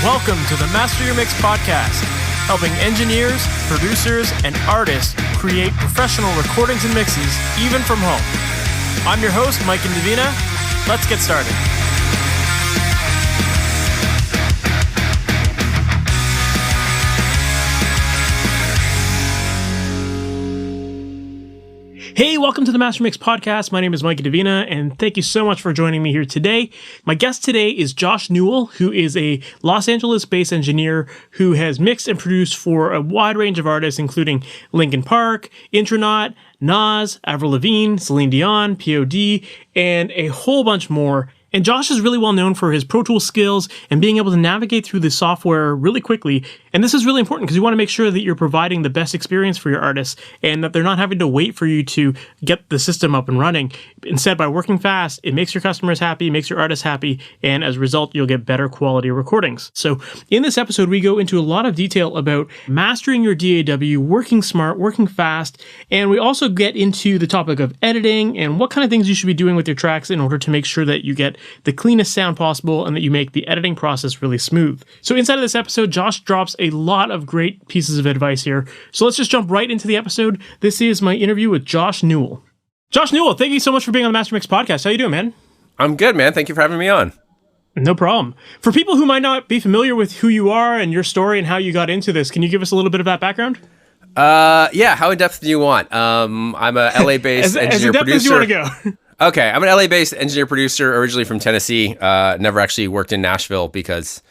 Welcome to the MasterYourMix podcast, helping engineers, producers, and artists create professional recordings and mixes, even from home. I'm your host, Mike and Davina. Let's get started. Hey, welcome to the MasterYourMix podcast. My name is Mike Davina, and thank you so much for joining me here today. My guest today is Josh Newell, who is a Los Angeles-based engineer who has mixed and produced for a wide range of artists, including Linkin Park, Intronaut, Nas, Avril Lavigne, Celine Dion P.O.D, and a whole bunch more. And Josh is really well known for his Pro Tools skills and being able to navigate through the software really quickly. And this is really important because you want to make sure that you're providing the best experience for your artists and that they're not having to wait for you to get the system up and running. Instead, by working fast, it makes your customers happy, makes your artists happy, and as a result, you'll get better quality recordings. So in this episode, we go into a lot of detail about mastering your DAW, working smart, working fast, and we also get into the topic of editing and what kind of things you should be doing with your tracks in order to make sure that you get the cleanest sound possible and that you make the editing process really smooth. So inside of this episode, Josh drops a lot of great pieces of advice here. So let's just jump right into the episode. This is my interview with Josh Newell. Josh Newell, thank you so much for being on the MasterYourMix podcast. How you doing, man? I'm good, man. Thank you for having me on. No problem. For people who might not be familiar with who you are and your story and how you got into this, can you give us a little bit of that background? Yeah. How in depth do you want? I'm a LA-based engineer producer. As you want to go. Okay, I'm an LA-based engineer producer, originally from Tennessee. Never actually worked in Nashville because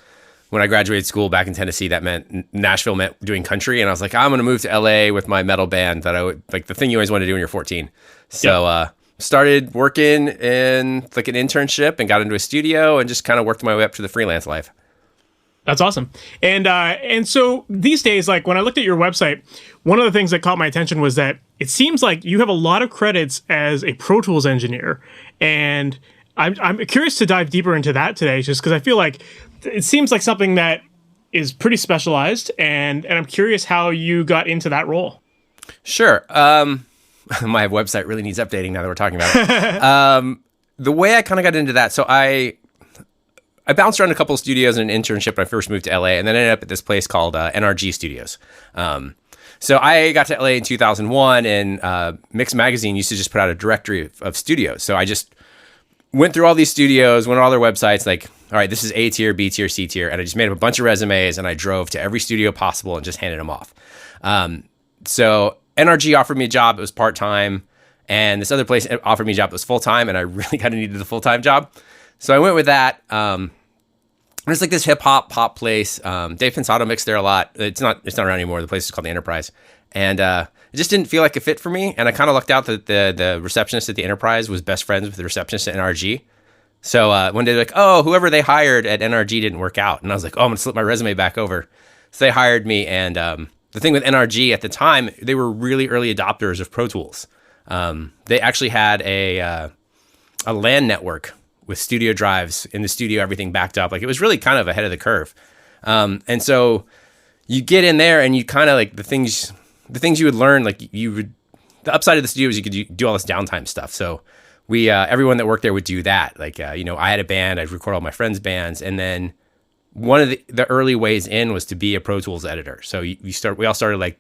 when I graduated school back in Tennessee, that meant Nashville meant doing country, and I was like, I'm going to move to LA with my metal band that I would like the thing you always want to do when you're 14. So started working in like an internship and got into a studio and just kind of worked my way up to the freelance life. That's awesome. And so these days, like when I looked at your website, one of the things that caught my attention was that it seems like you have a lot of credits as a Pro Tools engineer. And I'm curious to dive deeper into that today, just because I feel like it seems like something that is pretty specialized. And I'm curious how you got into that role. Sure. My website really needs updating now that we're talking about it. The way I kind of got into that, so I bounced around a couple of studios in an internship when I first moved to LA, and then ended up at this place called NRG Studios. So I got to LA in 2001, and Mix Magazine used to just put out a directory of studios. So I just went through all these studios, went to all their websites, like, all right, this is A tier, B tier, C tier, and I just made up a bunch of resumes, and I drove to every studio possible and just handed them off. So NRG offered me a job. It was part-time, and this other place offered me a job that was full-time, and I really kind of needed the full-time job. So I went with that. It's like this hip hop pop place. Dave Pensado mixed there a lot. It's not around anymore. The place is called the Enterprise, and it just didn't feel like a fit for me. And I kind of lucked out that the receptionist at the Enterprise was best friends with the receptionist at NRG. So one day they're like, "Oh, whoever they hired at NRG didn't work out," and I was like, "Oh, I'm gonna slip my resume back over." So they hired me, and the thing with NRG at the time, they were really early adopters of Pro Tools. They actually had a LAN network with studio drives in the studio, everything backed up. Like it was really kind of ahead of the curve. And so you get in there and you kind of like the things you would learn, like the upside of the studio is you could do all this downtime stuff. So we, everyone that worked there would do that. Like, I had a band, I'd record all my friends' bands. And then one of the early ways in was to be a Pro Tools editor. So we all started like,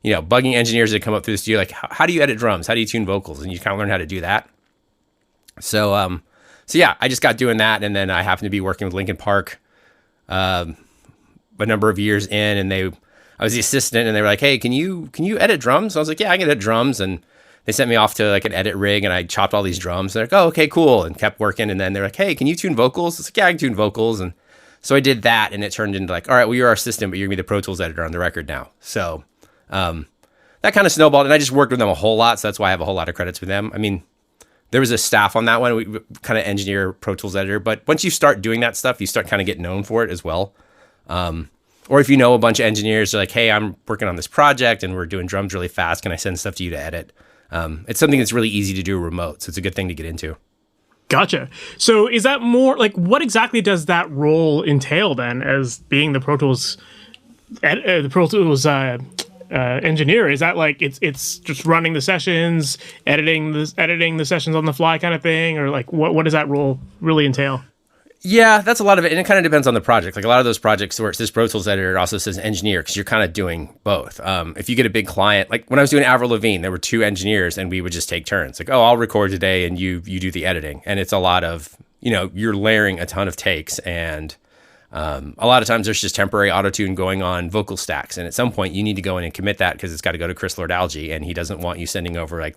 bugging engineers that come up through the studio, like, how do you edit drums? How do you tune vocals? And you kind of learn how to do that. So yeah, I just got doing that, and then I happened to be working with Linkin Park a number of years in, and I was the assistant, and they were like, "Hey, can you edit drums?" So I was like, "Yeah, I can edit drums," and they sent me off to like an edit rig, and I chopped all these drums. They're like, "Oh, okay, cool," and kept working, and then they're like, "Hey, can you tune vocals?" I was like, "Yeah, I can tune vocals," and so I did that, and it turned into like, "All right, well, you're our assistant, but you're gonna be the Pro Tools editor on the record now." So that kind of snowballed, and I just worked with them a whole lot, so that's why I have a whole lot of credits with them. I mean, there was a staff on that one. We kind of engineer Pro Tools editor, but once you start doing that stuff, you start kind of getting known for it as well. Or if you know a bunch of engineers, they're like, "Hey, I'm working on this project and we're doing drums really fast. Can I send stuff to you to edit?" It's something that's really easy to do remote, so it's a good thing to get into. Gotcha. So is that more like what exactly does that role entail then, as being the Pro Tools engineer? Is that like it's just running the sessions, editing the sessions on the fly kind of thing, or like what does that role really entail? Yeah, that's a lot of it. And it kind of depends on the project. Like a lot of those projects where it says Pro Tools editor, it also says engineer because you're kind of doing both. If you get a big client, like when I was doing Avril Lavigne, there were 2 engineers and we would just take turns. Like, oh, I'll record today and you do the editing. And it's a lot of, you're layering a ton of takes. And a lot of times there's just temporary auto-tune going on vocal stacks. And at some point you need to go in and commit that because it's got to go to Chris Lord-Alge and he doesn't want you sending over like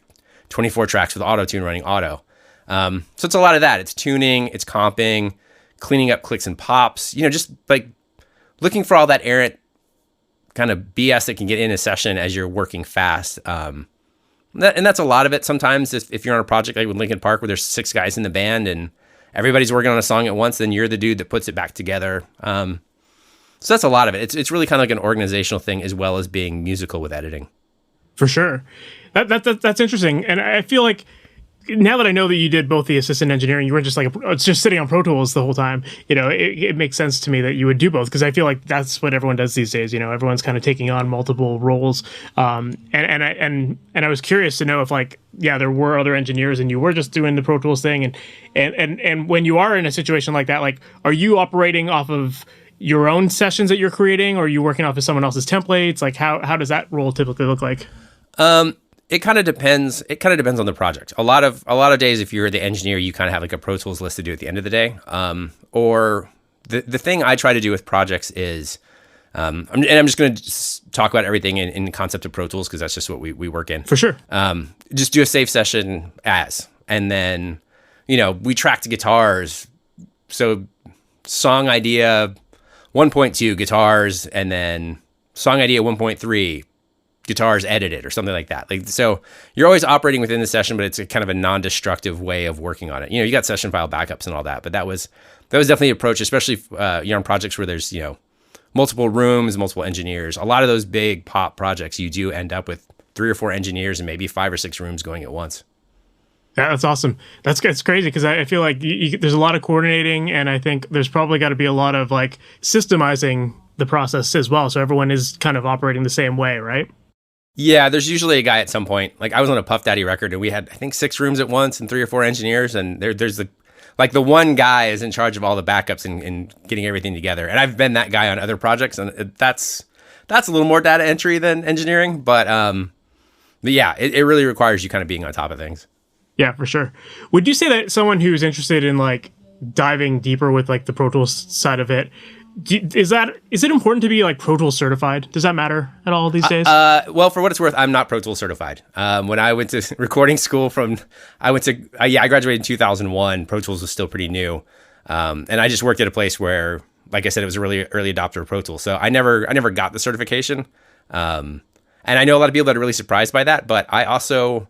24 tracks with auto-tune running auto. So it's a lot of that. It's tuning, it's comping, cleaning up clicks and pops, just like looking for all that errant kind of BS that can get in a session as you're working fast. And that's a lot of it. Sometimes if you're on a project like with Linkin Park where there's 6 guys in the band and everybody's working on a song at once, then you're the dude that puts it back together. So that's a lot of it. It's really kind of like an organizational thing as well as being musical with editing. For sure. That's interesting. And I feel like now that I know that you did both the assistant engineering, you weren't just like just sitting on Pro Tools the whole time. It makes sense to me that you would do both because I feel like that's what everyone does these days. Everyone's kind of taking on multiple roles. And I was curious to know if there were other engineers and you were just doing the Pro Tools thing. And when you are in a situation like that, like, are you operating off of your own sessions that you're creating, or are you working off of someone else's templates? Like, how does that role typically look like? It kind of depends. It kind of depends on the project. A lot of days, if you're the engineer, you kind of have like a Pro Tools list to do at the end of the day. Or the thing I try to do with projects is, I'm just going to talk about everything in the concept of Pro Tools because that's just what we work in. For sure. Just do a save session and then, we track the guitars. So song idea 1.2 guitars, and then song idea 1.3 guitars edited or something like that. Like, so you're always operating within the session, but it's a kind of a non-destructive way of working on it. You got session file backups and all that, but that was definitely an approach, especially on projects where there's, multiple rooms, multiple engineers. A lot of those big pop projects, you do end up with 3 or 4 engineers and maybe 5 or 6 rooms going at once. Yeah, that's awesome. It's crazy because I feel like there's a lot of coordinating, and I think there's probably got to be a lot of like systemizing the process as well. So everyone is kind of operating the same way, right? Yeah, there's usually a guy at some point. Like I was on a Puff Daddy record and we had, I think, 6 rooms at once and 3 or 4 engineers. And there's the one guy is in charge of all the backups and getting everything together. And I've been that guy on other projects, and that's a little more data entry than engineering. But yeah, it really requires you kind of being on top of things. Yeah, for sure. Would you say that someone who's interested in like diving deeper with like the Pro Tools side of it, is it important to be like Pro Tools certified? Does that matter at all these days? Well, for what it's worth, I'm not Pro Tools certified. When I went to recording school I graduated in 2001. Pro Tools was still pretty new. And I just worked at a place where, like I said, it was a really early adopter of Pro Tools. So I never got the certification. And I know a lot of people that are really surprised by that, but I also,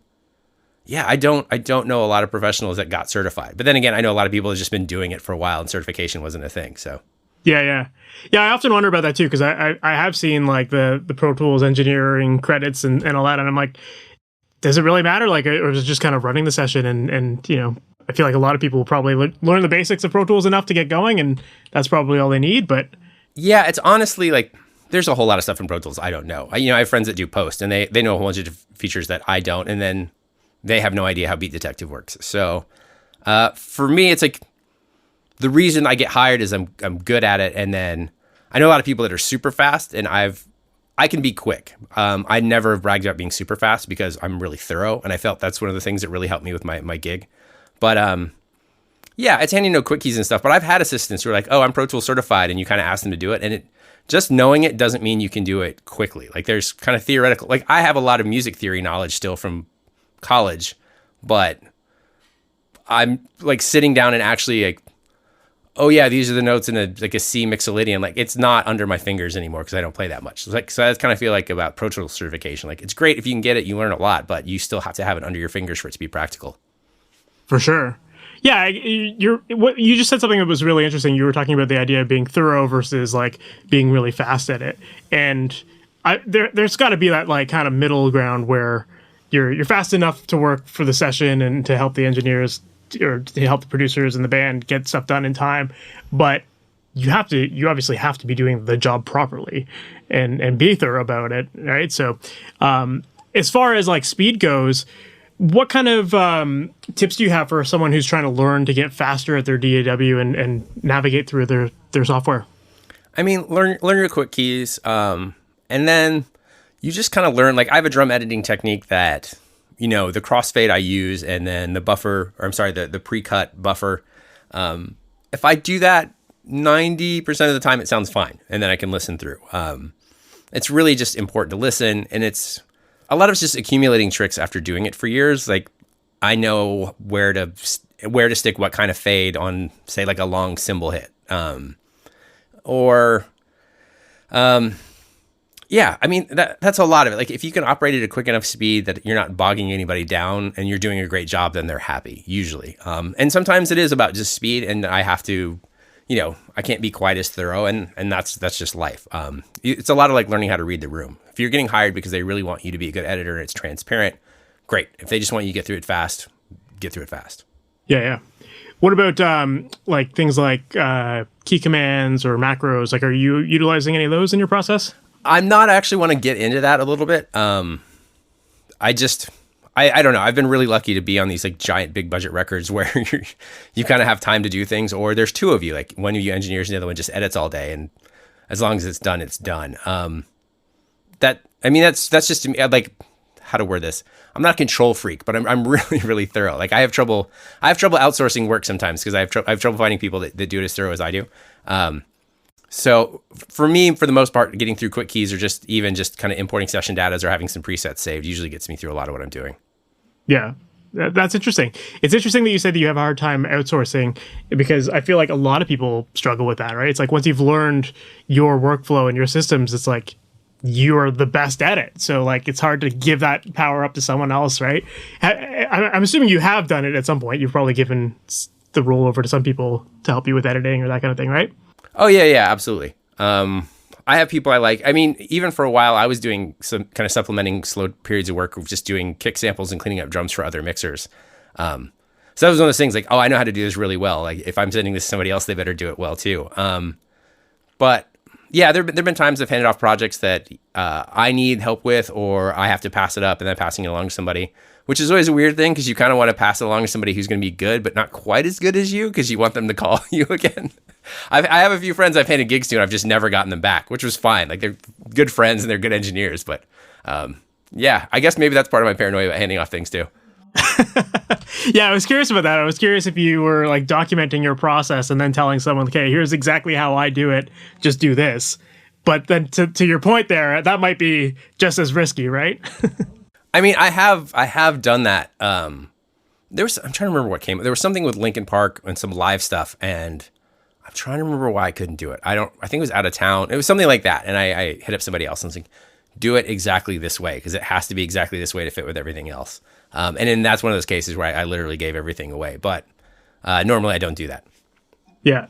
I don't know a lot of professionals that got certified. But then again, I know a lot of people have just been doing it for a while and certification wasn't a thing. So Yeah. I often wonder about that too, because I have seen like the Pro Tools engineering credits and all that, and I'm like, does it really matter? Like, or is it just kind of running the session? And I feel like a lot of people will probably learn the basics of Pro Tools enough to get going, and that's probably all they need. But yeah, it's honestly like there's a whole lot of stuff in Pro Tools I don't know. I have friends that do post, and they know a whole bunch of features that I don't, and then they have no idea how Beat Detective works. So for me, it's like, the reason I get hired is I'm good at it, and then I know a lot of people that are super fast, and I can be quick. I never have bragged about being super fast because I'm really thorough, and I felt that's one of the things that really helped me with my gig. But it's handy to know quick keys and stuff. But I've had assistants who are like, "Oh, I'm Pro Tools certified," and you kind of ask them to do it, and just knowing it doesn't mean you can do it quickly. Like there's kind of theoretical. Like I have a lot of music theory knowledge still from college, but I'm like sitting down and actually like, oh yeah, these are the notes in a C mixolydian. Like it's not under my fingers anymore because I don't play that much. So that's kind of feel like about Pro Tools certification. Like it's great if you can get it, you learn a lot, but you still have to have it under your fingers for it to be practical. For sure. Yeah, you just said something that was really interesting. You were talking about the idea of being thorough versus like being really fast at it, and there's got to be that like kind of middle ground where you're fast enough to work for the session and to help the engineers or to help the producers and the band get stuff done in time, but you obviously have to be doing the job properly and be thorough about it, right? So as far as like speed goes, What kind of tips do you have for someone who's trying to learn to get faster at their DAW and navigate through their software? I mean, learn your quick keys, and then you just kind of learn. Like I have a drum editing technique that, the crossfade I use, and then the buffer, or I'm sorry, the pre-cut buffer. If I do that 90% of the time, it sounds fine, and then I can listen through. It's really just important to listen, and a lot of it's just accumulating tricks after doing it for years. Like I know where to stick what kind of fade on, say, like a long cymbal hit. Yeah, I mean, that's a lot of it. Like if you can operate at a quick enough speed that you're not bogging anybody down and you're doing a great job, then they're happy usually. And sometimes it is about just speed, and I have to, I can't be quite as thorough, and that's just life. It's a lot of like learning how to read the room. If you're getting hired because they really want you to be a good editor and it's transparent, great. If they just want you to get through it fast, get through it fast. Yeah. What about like things like key commands or macros? Like, are you utilizing any of those in your process? I'm not actually want to get into that a little bit. I don't know. I've been really lucky to be on these like giant big budget records where you kind of have time to do things, or there's two of you, like one of you engineers and the other one just edits all day, and as long as it's done, it's done. That's just like how to word this. I'm not a control freak, but I'm really, really thorough. Like I have trouble outsourcing work sometimes because I have trouble finding people that do it as thorough as I do. So for me, for the most part, getting through quick keys or just kind of importing session data or having some presets saved usually gets me through a lot of what I'm doing. Yeah, that's interesting. It's interesting that you said that you have a hard time outsourcing, because I feel like a lot of people struggle with that, right? It's like once you've learned your workflow and your systems, it's like you're the best at it. So like it's hard to give that power up to someone else, right? I'm assuming you have done it at some point. You've probably given the role over to some people to help you with editing or that kind of thing, right? Oh, yeah, absolutely. I have people I like. I mean, even for a while, I was doing some kind of supplementing slow periods of work of just doing kick samples and cleaning up drums for other mixers. So that was one of those things like, oh, I know how to do this really well. Like if I'm sending this to somebody else, they better do it well too. But yeah, there've been times I've handed off projects that I need help with, or I have to pass it up and then passing it along to somebody, which is always a weird thing because you kind of want to pass it along to somebody who's going to be good, but not quite as good as you because you want them to call you again. I have a few friends I've handed gigs to and I've just never gotten them back, which was fine. Like they're good friends and they're good engineers, but yeah, I guess maybe that's part of my paranoia about handing off things too. Yeah, I was curious about that. I was curious if you were like documenting your process and then telling someone, okay, here's exactly how I do it, just do this. But then to your point there, that might be just as risky, right? I mean, I have done that. I'm trying to remember what came. There was something with Linkin Park and some live stuff, and I'm trying to remember why I couldn't do it. I think it was out of town. It was something like that, and I hit up somebody else and was like, do it exactly this way because it has to be exactly this way to fit with everything else. And then that's one of those cases where I literally gave everything away. But normally I don't do that. Yeah.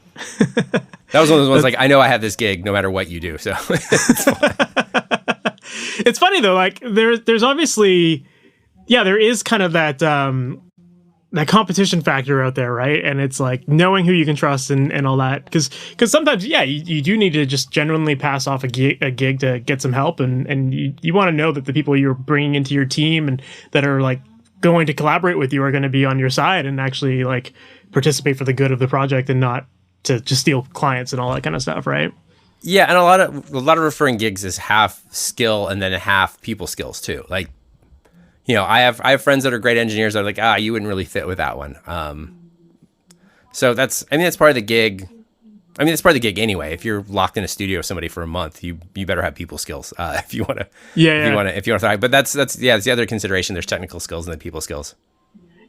That was one of those ones like, I know I have this gig no matter what you do. So it's fine. It's funny though, like there's obviously, yeah, there is kind of that that competition factor out there, right? And it's like knowing who you can trust and all that, because sometimes, yeah, you do need to just genuinely pass off a gig to get some help, and you want to know that the people you're bringing into your team and that are like going to collaborate with you are going to be on your side and actually like participate for the good of the project and not to just steal clients and all that kind of stuff, right? Yeah, and a lot of referring gigs is half skill and then half people skills too. Like, you know, I have friends that are great engineers that are like, you wouldn't really fit with that one. So that's part of the gig. I mean, it's part of the gig anyway. If you're locked in a studio with somebody for a month, you better have people skills if you want to. If you want to thrive. But that's it's the other consideration. There's technical skills and the people skills.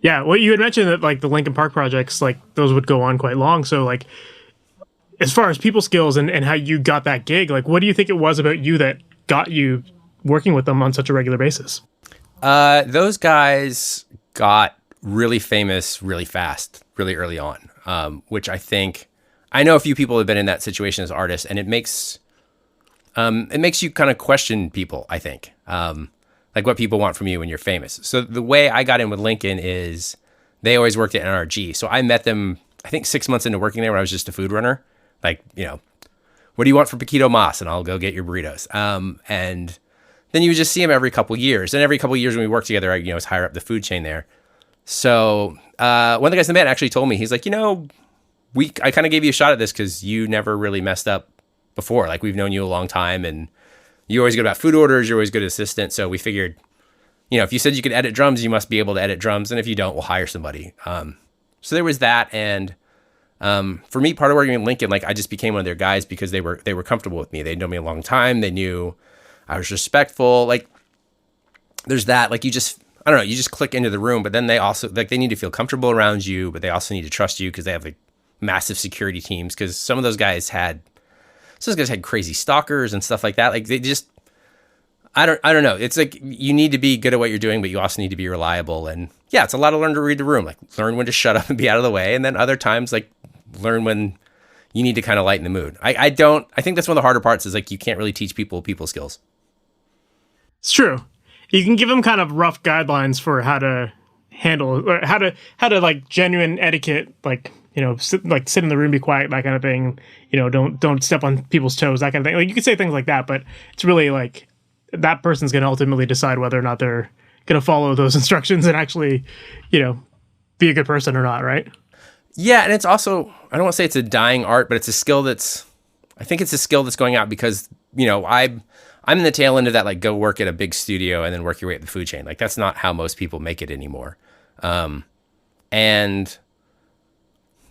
Yeah, well, you had mentioned that like the Linkin Park projects, like those would go on quite long. So like, as far as people skills and how you got that gig, like what do you think it was about you that got you working with them on such a regular basis? Those guys got really famous really fast, really early on, which I know a few people have been in that situation as artists, and it makes you kind of question people, I think, like what people want from you when you're famous. So the way I got in with Linkin is they always worked at NRG. So I met them, I think 6 months into working there when I was just a food runner. Like, you know, what do you want for Paquito Mas? And I'll go get your burritos. And then you would just see him every couple years. And every couple years when we worked together, I was higher up the food chain there. So one of the guys in the band actually told me, he's like, I kind of gave you a shot at this because you never really messed up before. Like, we've known you a long time, and you're always good about food orders. You're always good assistant. So we figured, if you said you could edit drums, you must be able to edit drums. And if you don't, we'll hire somebody. So there was that. And for me, part of working with Linkin, like, I just became one of their guys because they were comfortable with me. They'd known me a long time. They knew I was respectful. Like, there's that. Like, you just click into the room. But then they also, like, they need to feel comfortable around you, but they also need to trust you because they have, like, massive security teams. Because some of those guys had crazy stalkers and stuff like that. Like, they just, I don't know. It's like, you need to be good at what you're doing, but you also need to be reliable. And yeah, it's a lot of learn to read the room, like learn when to shut up and be out of the way. And then other times, like, learn when you need to kind of lighten the mood. I think that's one of the harder parts, is like, you can't really teach people skills. It's true. You can give them kind of rough guidelines for how to handle, or how to like genuine etiquette, like, sit in the room, be quiet, that kind of thing. Don't step on people's toes, that kind of thing. Like, you could say things like that, but it's really like, that person's going to ultimately decide whether or not they're going to follow those instructions and actually, be a good person or not, right? Yeah, and it's also, I don't want to say it's a dying art, but it's a skill I think it's a skill that's going out because, I'm in the tail end of that, like, go work at a big studio and then work your way up the food chain. Like, that's not how most people make it anymore. And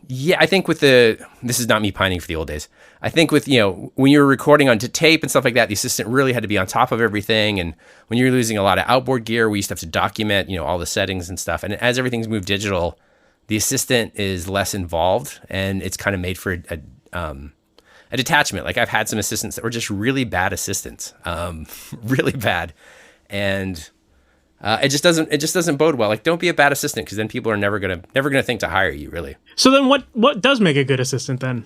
yeah, I think this is not me pining for the old days. I think with, when you were recording onto tape and stuff like that, the assistant really had to be on top of everything. And when you're losing a lot of outboard gear, we used to have to document, all the settings and stuff. And as everything's moved digital, the assistant is less involved, and it's kind of made for a detachment. Like, I've had some assistants that were just really bad assistants, really bad. And it just doesn't bode well. Like, don't be a bad assistant, because then people are never gonna think to hire you, really. So then what does make a good assistant then?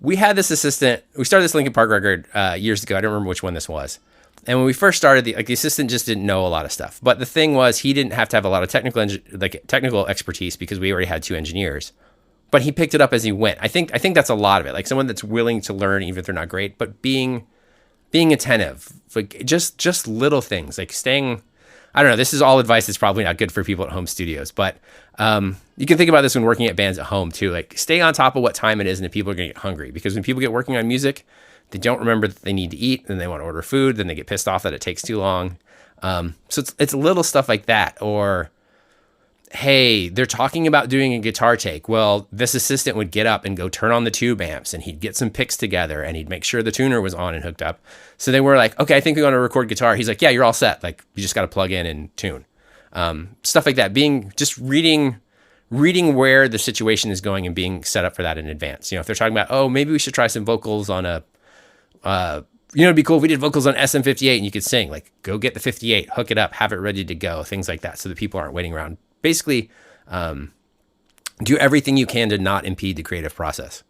We had this assistant. We started this Linkin Park record years ago. I don't remember which one this was. And when we first started, the assistant just didn't know a lot of stuff. But the thing was, he didn't have to have a lot of technical expertise, because we already had 2 engineers. But he picked it up as he went. I think that's a lot of it. Like, someone that's willing to learn, even if they're not great, but being attentive, like, just little things, like staying. I don't know. This is all advice that's probably not good for people at home studios, but you can think about this when working at bands at home too. Like, stay on top of what time it is and if people are going to get hungry. Because when people get working on music, they don't remember that they need to eat, then they want to order food, then they get pissed off that it takes too long. So it's little stuff like that. Or, hey, they're talking about doing a guitar take. Well, this assistant would get up and go turn on the tube amps, and he'd get some picks together, and he'd make sure the tuner was on and hooked up. So they were like, okay, I think we want to record guitar. He's like, yeah, you're all set. Like, you just got to plug in and tune. Stuff like that. Just reading where the situation is going and being set up for that in advance. If they're talking about, oh, maybe we should try some vocals on it'd be cool if we did vocals on SM58 and you could sing. Like, go get the 58, hook it up, have it ready to go, things like that, so that people aren't waiting around. Basically, do everything you can to not impede the creative process.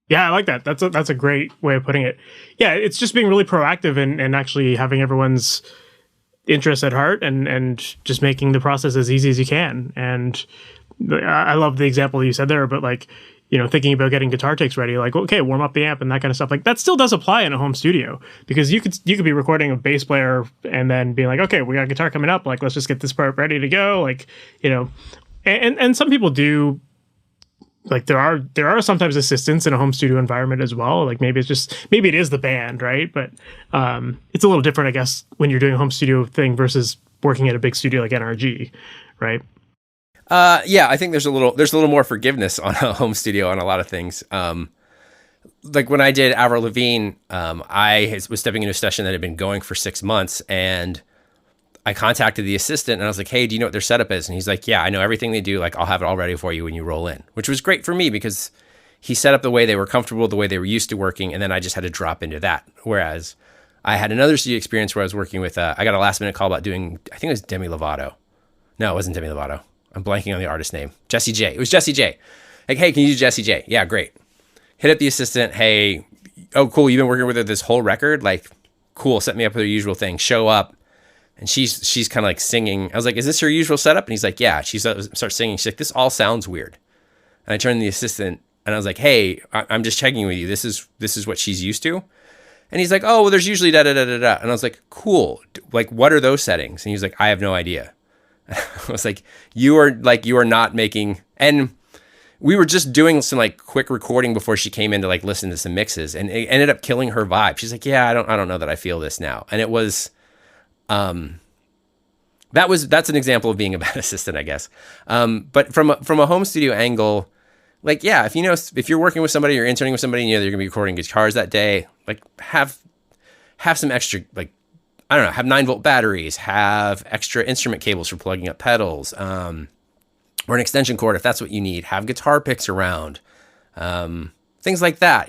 Yeah, I like that. That's a great way of putting it. Yeah, it's just being really proactive and actually having everyone's interest at heart and just making the process as easy as you can. And I love the example you said there, but like, thinking about getting guitar takes ready, like, okay, warm up the amp and that kind of stuff. Like, that still does apply in a home studio, because you could be recording a bass player and then being like, okay, we got a guitar coming up. Like, let's just get this part ready to go. Like, and some people do. Like, there are sometimes assistants in a home studio environment as well. Like, maybe it is the band, right? But it's a little different, I guess, when you're doing a home studio thing versus working at a big studio like NRG, right? Yeah, I think there's a little more forgiveness on a home studio on a lot of things. Like, when I did Avril Lavigne, I was stepping into a session that had been going for 6 months, and I contacted the assistant and I was like, hey, do you know what their setup is? And he's like, yeah, I know everything they do. Like, I'll have it all ready for you when you roll in, which was great for me because he set up the way they were comfortable, the way they were used to working. And then I just had to drop into that. Whereas I had another studio experience where I was working with, I got a last minute call about doing, I think it was Demi Lovato. No, it wasn't Demi Lovato. I'm blanking on the artist name. Jessie J. It was Jessie J. Like, hey, can you do Jessie J? Yeah, great. Hit up the assistant. Hey, oh, cool. You've been working with her this whole record? Like, cool. Set me up with her usual thing. Show up. And she's kind of like singing. I was like, is this your usual setup? And he's like, yeah. She starts singing. She's like, this all sounds weird. And I turned to the assistant and I was like, hey, I'm just checking with you. This is what she's used to. And he's like, oh, well, there's usually da da da da da. And I was like, cool. Like, what are those settings? And he's like, I have no idea. I was like, you are not making. And we were just doing some like quick recording before she came in to like listen to some mixes, and it ended up killing her vibe. She's like, yeah, I don't know that I feel this now. And it was, that's an example of being a bad assistant, I guess. But from a home studio angle, like, yeah, if you're working with somebody, you're interning with somebody, and you're going to be recording guitars that day, like have some extra, like, I don't know, have 9-volt batteries, have extra instrument cables for plugging up pedals, or an extension cord if that's what you need, have guitar picks around, things like that.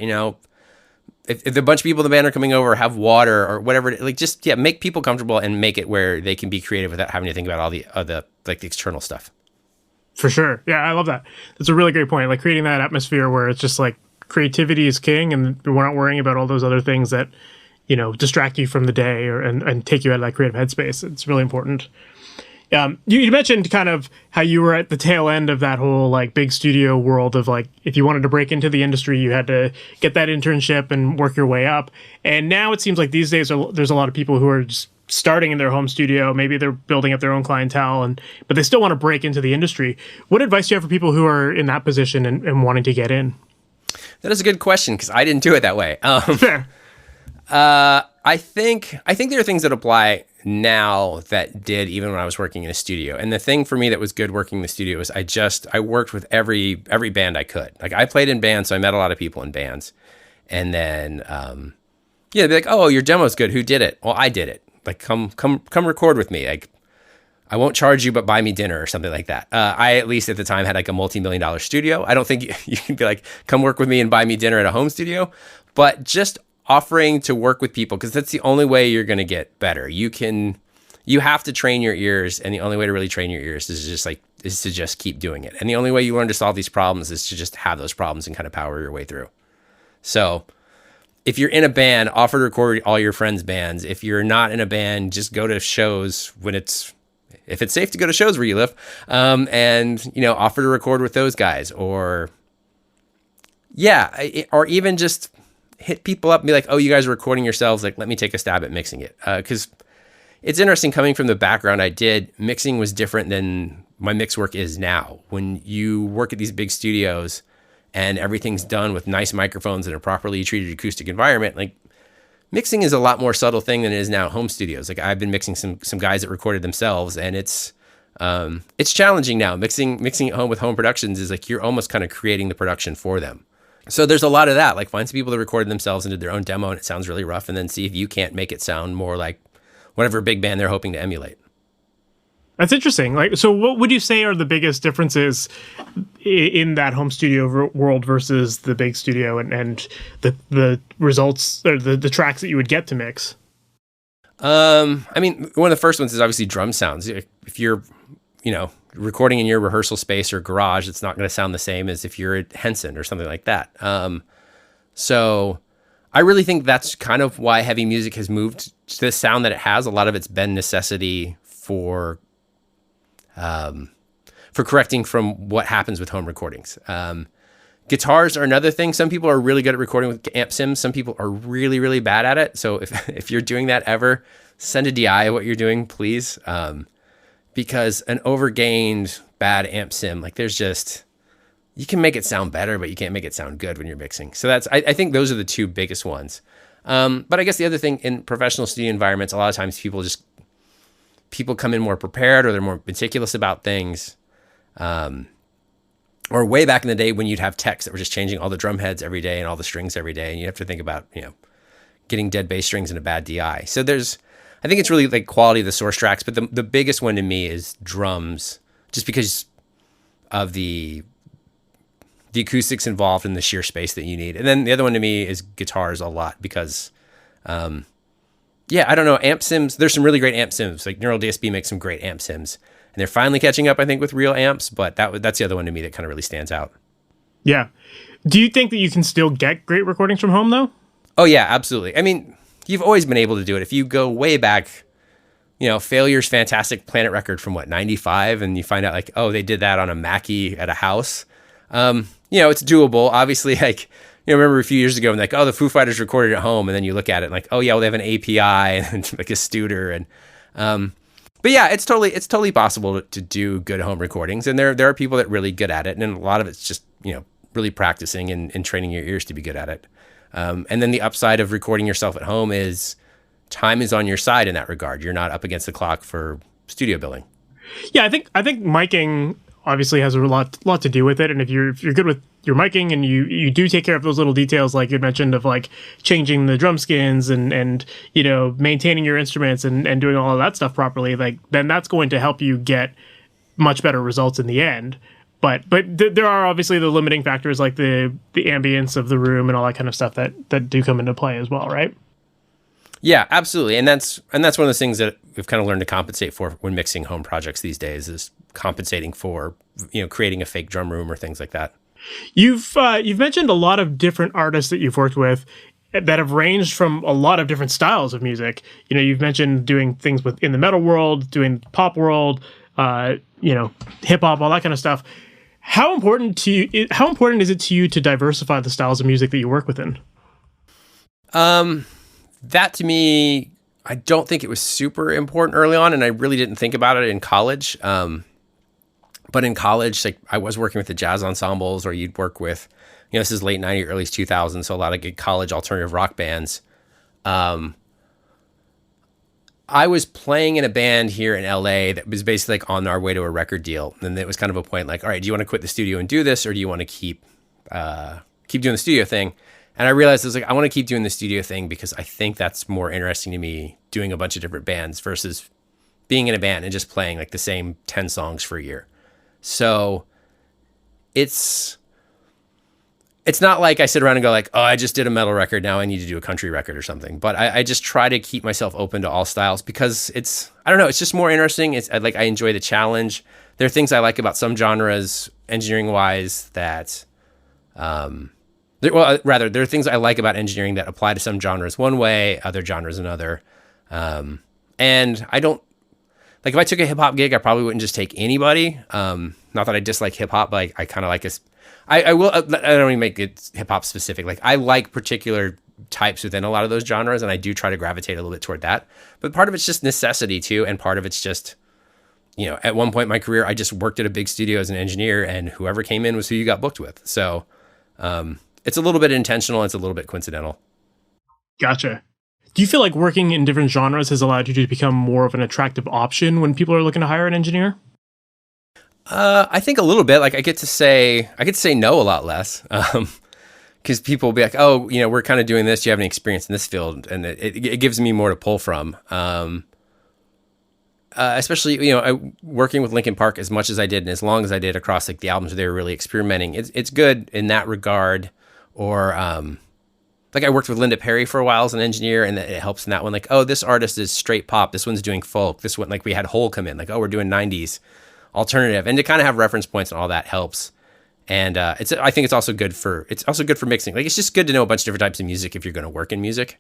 If a bunch of people in the band are coming over, have water or whatever, like just, yeah, make people comfortable and make it where they can be creative without having to think about all the other, like the external stuff. For sure. Yeah, I love that. That's a really great point. Like creating that atmosphere where it's just like creativity is king and we're not worrying about all those other things that, distract you from the day and take you out of that creative headspace. It's really important. You mentioned kind of how you were at the tail end of that whole like big studio world of like, if you wanted to break into the industry, you had to get that internship and work your way up. And now it seems like these days there's a lot of people who are just starting in their home studio. Maybe they're building up their own clientele, but they still want to break into the industry. What advice do you have for people who are in that position and wanting to get in? That is a good question because I didn't do it that way. Fair. I think there are things that apply now that did even when I was working in a studio. And the thing for me that was good working in the studio is I worked with every band I could. Like I played in bands, so I met a lot of people in bands. And then they'd be like, "Oh, your demo's good. Who did it?" "Well, I did it. Like come record with me. Like I won't charge you, but buy me dinner," or something like that. I, at least at the time, had like a multi-million-dollar studio. I don't think you can be like, "Come work with me and buy me dinner at a home studio," but just offering to work with people, because that's the only way you're going to get better. You have to train your ears, and the only way to really train your ears is to just keep doing it. And the only way you learn to solve these problems is to just have those problems and kind of power your way through. So if you're in a band, offer to record all your friends' bands. If you're not in a band, just go to shows if it's safe to go to shows where you live, and offer to record with those guys, or even just hit people up and be like, "Oh, you guys are recording yourselves. Like, let me take a stab at mixing it." Because it's interesting, coming from the background I did, mixing was different than my mix work is now. When you work at these big studios and everything's done with nice microphones and a properly treated acoustic environment, like mixing is a lot more subtle thing than it is now at home studios. Like I've been mixing some guys that recorded themselves, and it's challenging now. Mixing at home with home productions is like you're almost kind of creating the production for them. So there's a lot of that. Like find some people that recorded themselves and did their own demo and it sounds really rough, and then see if you can't make it sound more like whatever big band they're hoping to emulate. That's interesting. Like, so what would you say are the biggest differences in that home studio world versus the big studio, and the results or the tracks that you would get to mix? I mean, one of the first ones is obviously drum sounds. If you're, recording in your rehearsal space or garage, it's not going to sound the same as if you're at Henson or something like that. So I really think that's kind of why heavy music has moved to the sound that it has. A lot of it's been necessity for correcting from what happens with home recordings. Guitars are another thing. Some people are really good at recording with amp sims. Some people are really, really bad at it. So if you're doing that ever, send a DI of what you're doing, please. Because an overgained bad amp sim, like you can make it sound better, but you can't make it sound good when you're mixing. So I think those are the two biggest ones. But I guess the other thing, in professional studio environments, a lot of times people come in more prepared, or they're more meticulous about things. Or way back in the day when you'd have techs that were just changing all the drum heads every day and all the strings every day, and you have to think about, getting dead bass strings in a bad DI. So I think it's really like quality of the source tracks, but the biggest one to me is drums, just because of the acoustics involved in the sheer space that you need. And then the other one to me is guitars a lot, because, I don't know, amp sims, there's some really great amp sims, like Neural DSP makes some great amp sims, and they're finally catching up, I think, with real amps, but that's the other one to me that kind of really stands out. Yeah. Do you think that you can still get great recordings from home, though? Oh, yeah, absolutely. I mean, you've always been able to do it. If you go way back, Failure's fantastic Planet record from 95, and you find out like, oh, they did that on a Mackie at a house. It's doable. Obviously, like, remember a few years ago, and like, oh, the Foo Fighters recorded at home, and then you look at it and like, oh yeah, well, they have an API and like a Studer, and but yeah, it's totally possible to do good home recordings, and there are people that are really good at it, and a lot of it's just really practicing and training your ears to be good at it. And then the upside of recording yourself at home is time is on your side in that regard. You're not up against the clock for studio billing. Yeah, I think miking obviously has a lot to do with it, and if you're good with your miking and you do take care of those little details like you mentioned of like changing the drum skins and maintaining your instruments and doing all of that stuff properly, like then that's going to help you get much better results in the end. But there are obviously the limiting factors like the ambience of the room and all that kind of stuff that do come into play as well, right? Yeah, absolutely. And that's one of the things that we've kind of learned to compensate for when mixing home projects these days is compensating for, creating a fake drum room or things like that. You've mentioned a lot of different artists that you've worked with that have ranged from a lot of different styles of music. You've mentioned doing things in the metal world, doing pop world, hip hop, all that kind of stuff. How important is it to you to diversify the styles of music that you work within? That to me, I don't think it was super important early on, and I really didn't think about it in college. But in college, like I was working with the jazz ensembles, or you'd work with, this is late 90s, early 2000s, so a lot of good college alternative rock bands. I was playing in a band here in LA that was basically like on our way to a record deal. And it was kind of a point like, all right, do you want to quit the studio and do this, or do you want to keep doing the studio thing? And I realized I want to keep doing the studio thing because I think that's more interesting to me, doing a bunch of different bands versus being in a band and just playing like the same 10 songs for a year. So it's not like I sit around and go like, oh, I just did a metal record, now I need to do a country record or something. But I just try to keep myself open to all styles because it's just more interesting. I enjoy the challenge. There are things I like about some genres, engineering wise, that, there are things I like about engineering that apply to some genres one way, other genres another. And I don't, like if I took a hip hop gig, I probably wouldn't just take anybody. Not that I dislike hip hop, but I kind of like I don't even make it hip hop specific. Like I like particular types within a lot of those genres, and I do try to gravitate a little bit toward that. But part of it's just necessity too, and part of it's just, at one point in my career, I just worked at a big studio as an engineer, and whoever came in was who you got booked with. So it's a little bit intentional, it's a little bit coincidental. Gotcha. Do you feel like working in different genres has allowed you to become more of an attractive option when people are looking to hire an engineer? I think a little bit. Like I get to say no a lot less, because people will be like, oh, we're kind of doing this. Do you have any experience in this field? And it gives me more to pull from. Especially, working with Linkin Park as much as I did and as long as I did across like the albums where they were really experimenting. It's good in that regard. Or like I worked with Linda Perry for a while as an engineer, and it helps in that one. Like, oh, this artist is straight pop. This one's doing folk. This one, like we had Hole come in. Like, oh, we're doing 90s alternative, and to kind of have reference points and all that helps. And I think it's also good for mixing. Like it's just good to know a bunch of different types of music if you're going to work in music.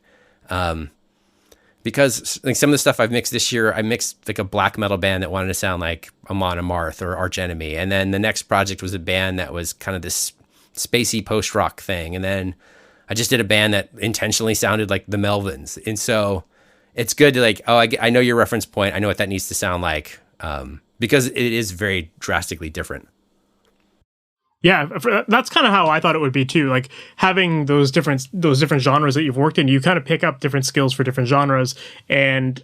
Because like some of the stuff I've mixed this year, I mixed like a black metal band that wanted to sound like Amon Amarth or Arch Enemy, and then the next project was a band that was kind of this spacey post rock thing, and then I just did a band that intentionally sounded like the Melvins. And so it's good to like, oh, I know your reference point. I know what that needs to sound like, because it is very drastically different. Yeah, that's kind of how I thought it would be too. Like having those different genres that you've worked in, you kind of pick up different skills for different genres. And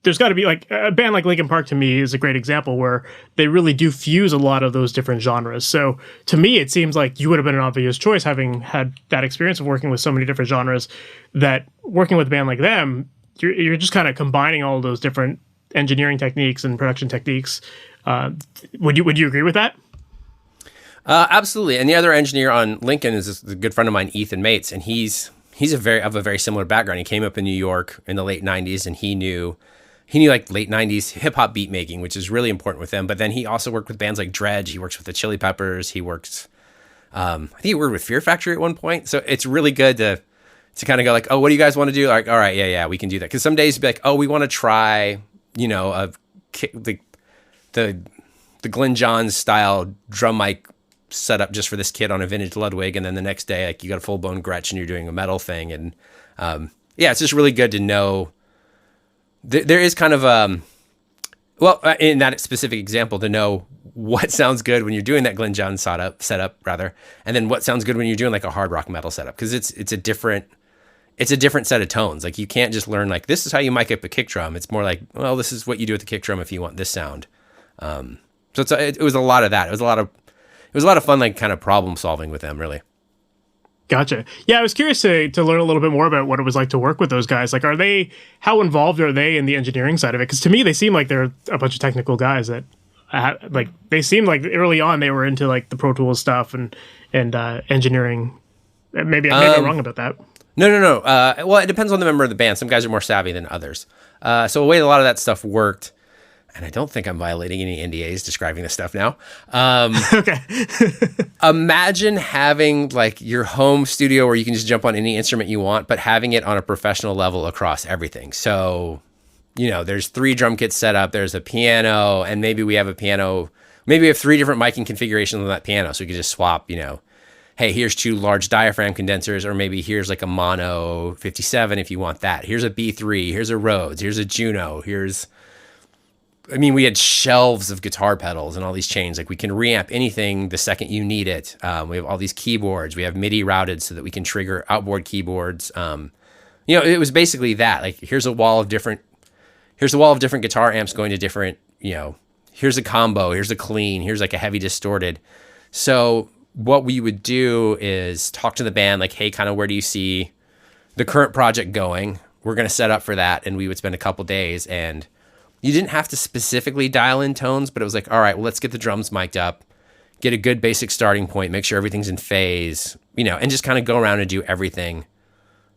there's got to be like a band like Linkin Park to me is a great example where they really do fuse a lot of those different genres. So to me, it seems like you would have been an obvious choice having had that experience of working with so many different genres, that working with a band like them, you're just kind of combining all of those different engineering techniques and production techniques. Would you agree with that? Absolutely. And the other engineer on Lincoln is a good friend of mine, Ethan Mates, and he's of a very similar background. He came up in New York in the late 90s, and he knew like late 90s hip hop beat making, which is really important with them. But then he also worked with bands like Dredge. He works with the Chili Peppers. He works, I think he worked with Fear Factory at one point. So it's really good to kind of go like, oh, what do you guys want to do? Like, all right, yeah, we can do that. Because some days you'd be like, oh, we want to try, the Glenn Johns style drum mic set up just for this kid on a vintage Ludwig, and then the next day, like, you got a full-blown Gretsch and you're doing a metal thing. And yeah, it's just really good to know. There is kind of, in that specific example, to know what sounds good when you're doing that Glenn Johns setup, and then what sounds good when you're doing like a hard rock metal setup, because it's a different set of tones. Like, you can't just learn like, this is how you mic up a kick drum. It's more like, well, this is what you do with the kick drum if you want this sound. So it was a lot of that. It was a lot of fun, like, kind of problem solving with them, really. Gotcha. Yeah, I was curious to learn a little bit more about what it was like to work with those guys. Like, how involved are they in the engineering side of it? Because to me, they seem like they're a bunch of technical guys that, like, they seemed like early on they were into like the Pro Tools stuff and engineering. Maybe I'm wrong about that. No. Well, it depends on the member of the band. Some guys are more savvy than others. So the way a lot of that stuff worked, and I don't think I'm violating any NDAs describing this stuff now. Okay. Imagine having like your home studio where you can just jump on any instrument you want, but having it on a professional level across everything. So, there's 3 drum kits set up. There's a piano, and maybe we have 3 different miking configurations on that piano. So we could just swap, hey, here's 2 large diaphragm condensers, or maybe here's like a mono 57 if you want that. Here's a B3, here's a Rhodes, here's a Juno, we had shelves of guitar pedals and all these chains. Like, we can reamp anything the second you need it. We have all these keyboards. We have MIDI routed so that we can trigger outboard keyboards. It was basically that. Like, here's a wall of different guitar amps going to different, here's a combo, here's a clean, here's like a heavy distorted. So what we would do is talk to the band, like, hey, kind of where do you see the current project going? We're going to set up for that. And we would spend a couple days, and you didn't have to specifically dial in tones, but it was like, all right, well, let's get the drums mic'd up, get a good basic starting point, make sure everything's in phase, and just kind of go around and do everything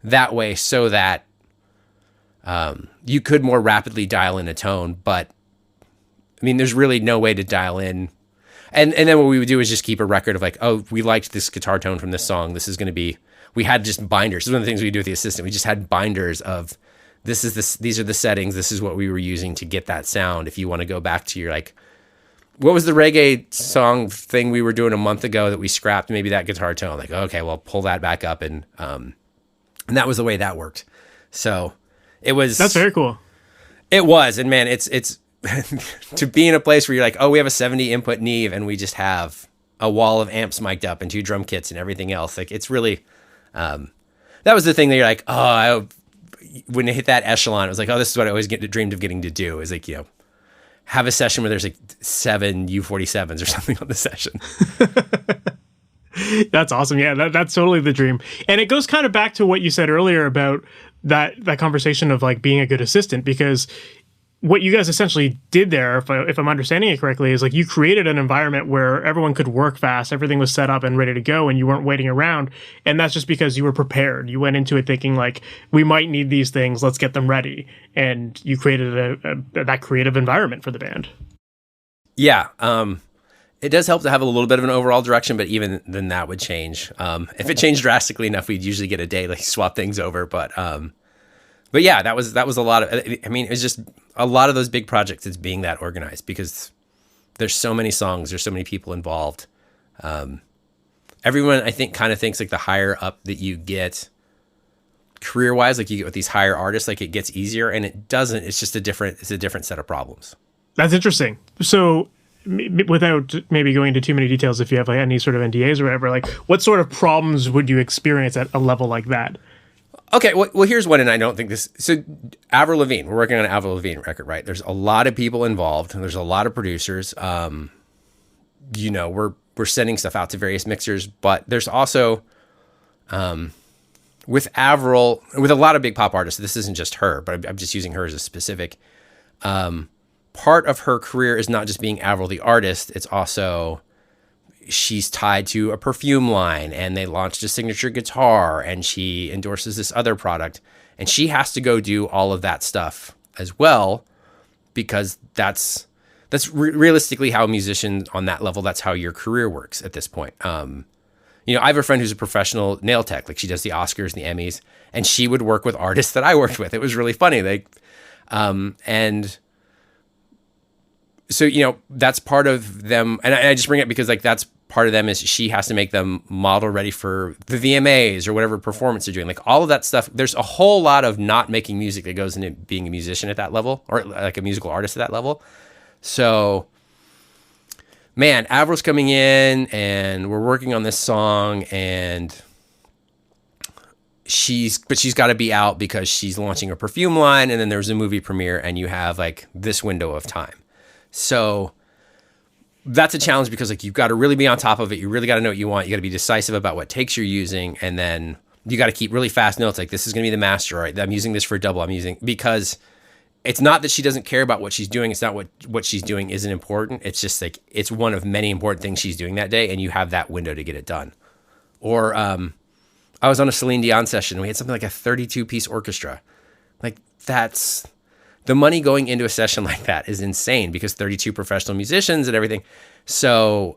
that way so that you could more rapidly dial in a tone. But there's really no way to dial in. And then what we would do is just keep a record of like, oh, we liked this guitar tone from this song. This is going to be, we had just binders. This is one of the things we do with the assistant. We just had binders of, these are the settings. This is what we were using to get that sound. If you want to go back to your, like, what was the reggae song thing we were doing a month ago that we scrapped? Maybe that guitar tone. Like, okay, well, pull that back up, and that was the way that worked. So that's very cool. It was, and man, it's to be in a place where you're like, oh, we have a 70 input Neve, and we just have a wall of amps mic'd up and 2 drum kits and everything else. Like, it's really, that was the thing that you're like, oh, when it hit that echelon, it was like, oh, this is what I always dreamed of getting to do, is like, have a session where there's like 7 U47s or something on the session. That's awesome. Yeah, that's totally the dream. And it goes kind of back to what you said earlier about that conversation of like being a good assistant, because what you guys essentially did there, if I'm understanding it correctly, is like you created an environment where everyone could work fast, everything was set up and ready to go, and you weren't waiting around. And that's just because you were prepared. You went into it thinking like, we might need these things, let's get them ready. And you created that creative environment for the band. Yeah. It does help to have a little bit of an overall direction, but even then that would change. If it changed drastically enough, we'd usually get a day, like, swap things over. But yeah, that was a lot of, it was just a lot of those big projects, it's being that organized, because there's so many songs, there's so many people involved. Everyone, I think, kind of thinks like the higher up that you get career-wise, like you get with these higher artists, like it gets easier, and it doesn't. It's just a different set of problems. That's interesting. So without maybe going into too many details, if you have like any sort of NDAs or whatever, like what sort of problems would you experience at a level like that? Okay, well, here's one, and I don't think this... So, Avril Lavigne, we're working on an Avril Lavigne record, right? There's a lot of people involved, and there's a lot of producers. We're sending stuff out to various mixers, but there's also, with Avril, with a lot of big pop artists, this isn't just her, but I'm just using her as a specific... part of her career is not just being Avril the artist, it's also... she's tied to a perfume line, and they launched a signature guitar, and she endorses this other product, and she has to go do all of that stuff as well, because that's realistically how a musician on that level, that's how your career works at this point. I have a friend who's a professional nail tech, like she does the Oscars and the Emmys, and she would work with artists that I worked with. It was really funny. So, that's part of them. And I just bring it because like, that's part of them is she has to make them model ready for the VMAs or whatever performance they're doing. Like all of that stuff, there's a whole lot of not making music that goes into being a musician at that level, or like a musical artist at that level. So, man, Avril's coming in and we're working on this song, and she's got to be out because she's launching a perfume line, and then there's a movie premiere, and you have like this window of time. So that's a challenge because like you've got to really be on top of it. You really got to know what you want. You got to be decisive about what takes you're using, and then you got to keep really fast notes. Like, this is going to be the master, right? I'm using this for a double. Because it's not that she doesn't care about what she's doing. It's not what she's doing isn't important. It's just like it's one of many important things she's doing that day, and you have that window to get it done. Or I was on a Celine Dion session, and we had something like a 32-piece orchestra. Like, that's the money going into a session like that is insane because 32 professional musicians and everything. So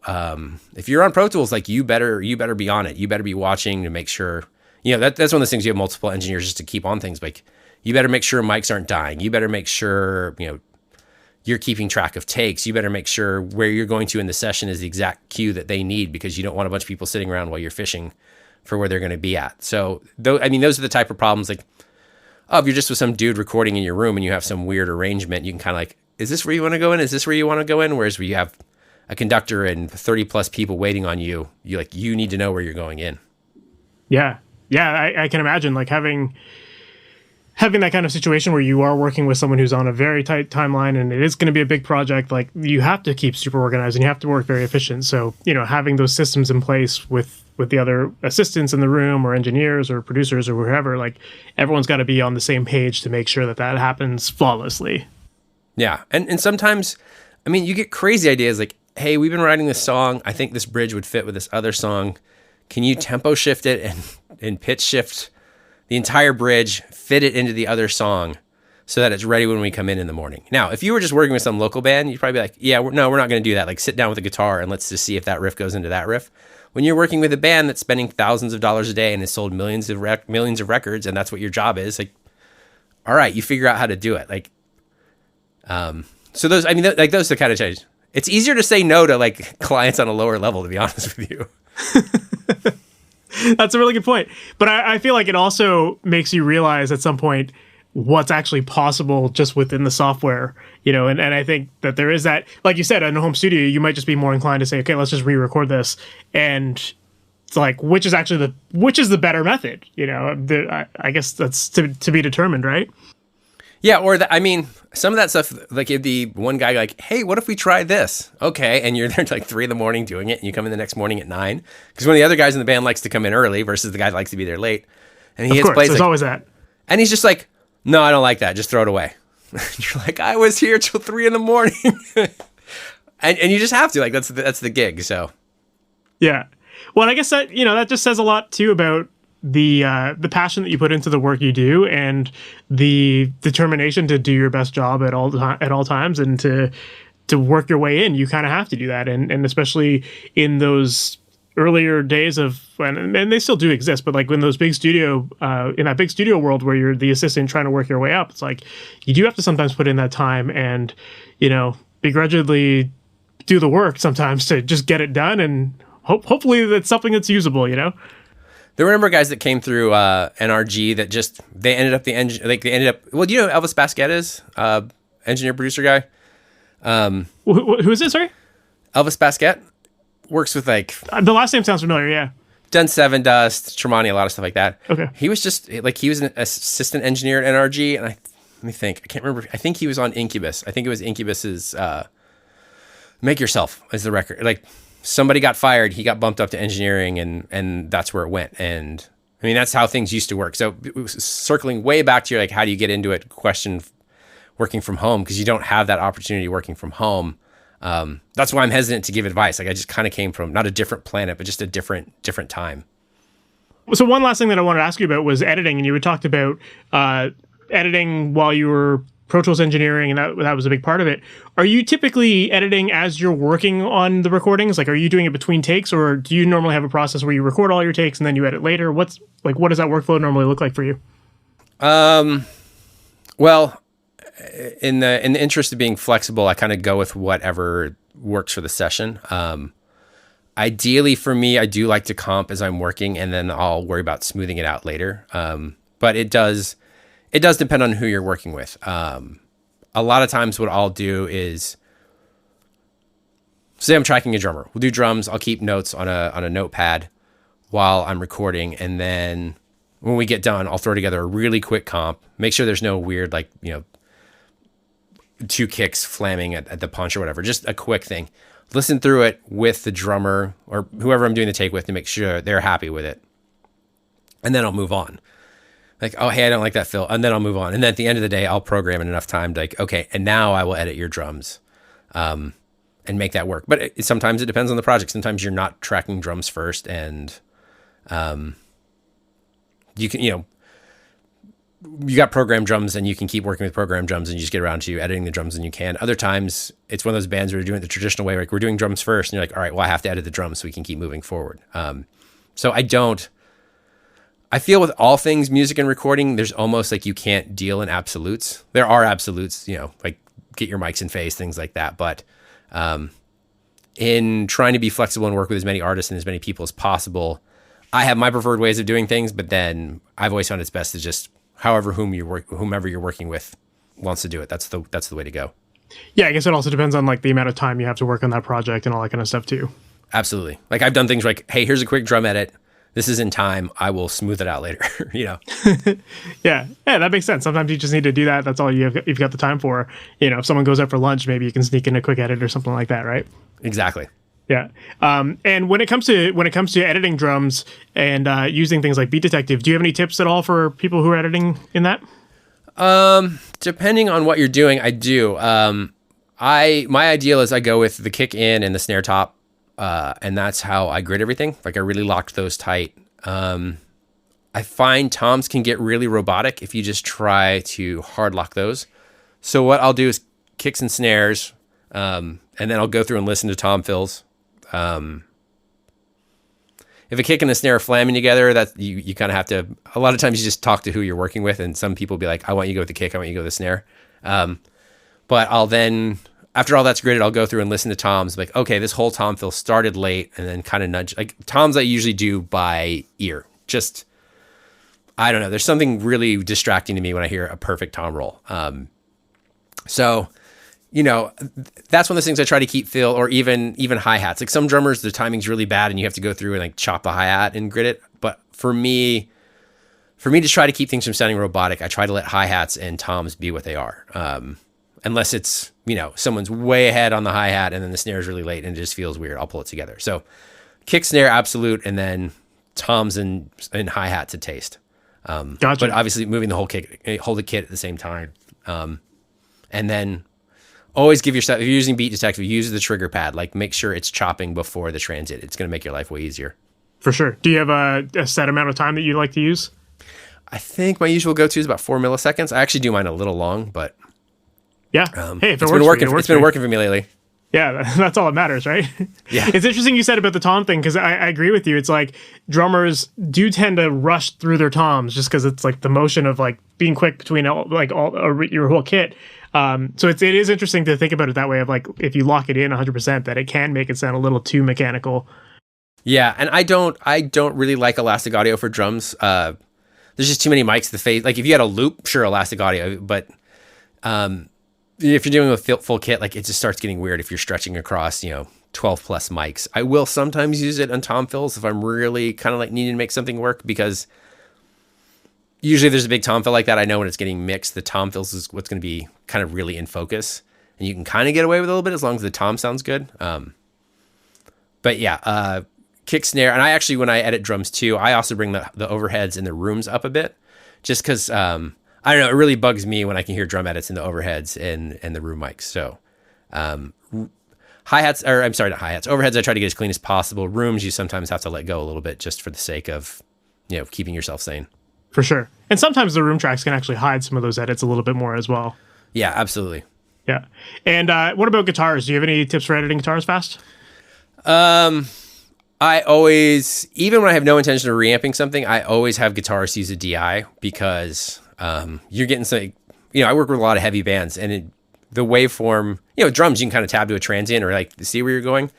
if you're on Pro Tools, like you better be on it. You better be watching to make sure, that's one of those things. You have multiple engineers just to keep on things. Like, you better make sure mics aren't dying. You better make sure, you're keeping track of takes. You better make sure where you're going to in the session is the exact cue that they need, because you don't want a bunch of people sitting around while you're fishing for where they're going to be at. So those are the type of problems like, if you're just with some dude recording in your room and you have some weird arrangement, you can kind of like, is this where you want to go in? Is this where you want to go in? Whereas where you have a conductor and 30 plus people waiting on you, you need to know where you're going in. Yeah. Yeah. I can imagine like having that kind of situation where you are working with someone who's on a very tight timeline and it is going to be a big project. Like, you have to keep super organized and you have to work very efficient. So, having those systems in place with the other assistants in the room or engineers or producers or whoever, like, everyone's got to be on the same page to make sure that happens flawlessly. Yeah. And sometimes, you get crazy ideas like, hey, we've been writing this song. I think this bridge would fit with this other song. Can you tempo shift it and pitch shift the entire bridge, fit it into the other song so that it's ready when we come in the morning? Now, if you were just working with some local band, you'd probably be like, yeah, we're not going to do that. Like, sit down with a guitar and let's just see if that riff goes into that riff. When you're working with a band that's spending thousands of dollars a day and has sold millions of records, and that's what your job is, like, all right, you figure out how to do it. Like, so those are the kind of changes. It's easier to say no to like clients on a lower level, to be honest with you. That's a really good point. But I feel like it also makes you realize at some point what's actually possible just within the software, and I think that there is that, like you said, in a home studio, you might just be more inclined to say, okay, let's just re-record this. And it's like, which is the better method? I guess that's to be determined, right? Yeah. Or some of that stuff, like if the one guy like, hey, what if we try this? Okay. And you're there till like 3 a.m. doing it, and you come in the next morning at 9, because one of the other guys in the band likes to come in early versus the guy that likes to be there late. And he hits play. There's always that. And he's just like, no, I don't like that. Just throw it away. You're like, I was here till 3 a.m. and you just have to, like, that's the gig. So. Yeah. Well, I guess that, that just says a lot too about the passion that you put into the work you do, and the determination to do your best job at all times, and to work your way in. You kind of have to do that, and especially in those earlier days of, and they still do exist, but like when those big studio in that big studio world where you're the assistant trying to work your way up, it's like you do have to sometimes put in that time and begrudgingly do the work sometimes to just get it done, and hopefully that's something that's usable. There were a number of guys that came through NRG that just, they ended up well, do you know who Elvis Basquet is? Engineer, producer guy. Who is it, sorry? Elvis Basquet works with like... the last name sounds familiar, yeah. Done Seven Dust, Tremonti, a lot of stuff like that. Okay. He was just, like, he was an assistant engineer at NRG, and let me think. I can't remember. I think he was on Incubus. I think it was Incubus's Make Yourself is the record. Like, somebody got fired, he got bumped up to engineering, and that's where it went. And that's how things used to work. So circling way back to your, like, how do you get into it question, working from home, because you don't have that opportunity working from home. That's why I'm hesitant to give advice. Like, I just kind of came from not a different planet, but just a different time. So one last thing that I wanted to ask you about was editing, and you had talked about editing while you were Pro Tools engineering, and that was a big part of it. Are you typically editing as you're working on the recordings? Like, are you doing it between takes, or do you normally have a process where you record all your takes and then you edit later? What does that workflow normally look like for you? Well, in the interest of being flexible, I kind of go with whatever works for the session. Ideally for me, I do like to comp as I'm working, and then I'll worry about smoothing it out later. But it does depend on who you're working with. A lot of times what I'll do is, say I'm tracking a drummer. We'll do drums. I'll keep notes on a notepad while I'm recording. And then when we get done, I'll throw together a really quick comp, make sure there's no weird, like, two kicks flamming at the punch or whatever, just a quick thing. Listen through it with the drummer or whoever I'm doing the take with to make sure they're happy with it. And then I'll move on. Like, oh, hey, I don't like that fill. And then I'll move on. And then at the end of the day, I'll program in enough time to, like, okay, and now I will edit your drums and make that work. But sometimes it depends on the project. Sometimes you're not tracking drums first, and you can, you got programmed drums and you can keep working with programmed drums and you just get around to editing the drums when you can. Other times it's one of those bands where you're doing it the traditional way, like we're doing drums first and you're like, all right, well, I have to edit the drums so we can keep moving forward. So I feel with all things music and recording, there's almost like you can't deal in absolutes. There are absolutes, like get your mics in phase, things like that. But in trying to be flexible and work with as many artists and as many people as possible, I have my preferred ways of doing things, but then I've always found it's best to just whomever you're working with wants to do it. That's the way to go. Yeah, I guess it also depends on like the amount of time you have to work on that project and all that kind of stuff too. Absolutely. Like I've done things like, hey, here's a quick drum edit. This is in time. I will smooth it out later. Yeah, that makes sense. Sometimes you just need to do that. That's all you've got the time for. If someone goes out for lunch, maybe you can sneak in a quick edit or something like that, right? Exactly. Yeah. And when it comes to editing drums and using things like Beat Detective, do you have any tips at all for people who are editing in that? Depending on what you're doing, I do. My ideal is I go with the kick in and the snare top, and that's how I grid everything. Like I really locked those tight. I find toms can get really robotic if you just try to hard lock those. So what I'll do is kicks and snares, and then I'll go through and listen to tom fills. If a kick and a snare are flamming together, that you kind of have to, a lot of times you just talk to who you're working with, and some people be like, I want you to go with the kick, I want you to go with the snare. But I'll then, after all that's gridded, I'll go through and listen to toms, like, okay, this whole tom fill started late, and then kind of nudge, like toms I usually do by ear. Just, I don't know, there's something really distracting to me when I hear a perfect tom roll. So, that's one of those things I try to keep feel, or even hi-hats. Like some drummers, the timing's really bad and you have to go through and like chop the hi-hat and grid it. But for me to try to keep things from sounding robotic, I try to let hi-hats and toms be what they are. Unless it's, someone's way ahead on the hi-hat and then the snare is really late and it just feels weird, I'll pull it together. So kick, snare, absolute, and then toms and hi-hat to taste. Gotcha. But obviously moving the whole kit at the same time. And then always give yourself, if you're using Beat Detective, use the trigger pad. Like make sure it's chopping before the transit. It's going to make your life way easier. For sure. Do you have a set amount of time that you like to use? I think my usual go-to is about 4 milliseconds. I actually do mine a little long, but yeah. Hey, if it's been working. It's been working for me lately. Yeah, that's all that matters, right? Yeah. It's interesting you said about the tom thing, because I agree with you. It's like drummers do tend to rush through their toms just because it's like the motion of like being quick between your whole kit. So it is interesting to think about it that way of like, if you lock it in 100%, that it can make it sound a little too mechanical. Yeah. And I don't really like elastic audio for drums. There's just too many mics to the face. Like if you had a loop, sure, elastic audio, but, if you're doing a full kit, like it just starts getting weird if you're stretching across, 12 plus mics. I will sometimes use it on tom fills if I'm really kind of like needing to make something work, because usually there's a big tom fill like that. I know when it's getting mixed, the tom fills is what's going to be kind of really in focus, and you can kind of get away with it a little bit as long as the tom sounds good. But yeah, kick, snare. And I actually, when I edit drums too, I also bring the overheads and the rooms up a bit, just because, I don't know, it really bugs me when I can hear drum edits in the overheads and the room mics. So, hi-hats, or I'm sorry, not hi-hats, overheads I try to get as clean as possible. Rooms you sometimes have to let go a little bit just for the sake of, keeping yourself sane. For sure. And sometimes the room tracks can actually hide some of those edits a little bit more as well. Yeah, absolutely. Yeah. And what about guitars? Do you have any tips for editing guitars fast? I always, even when I have no intention of reamping something, I always have guitarists use a DI, because you're getting some, I work with a lot of heavy bands, and the waveform, drums, you can kind of tab to a transient or like see where you're going.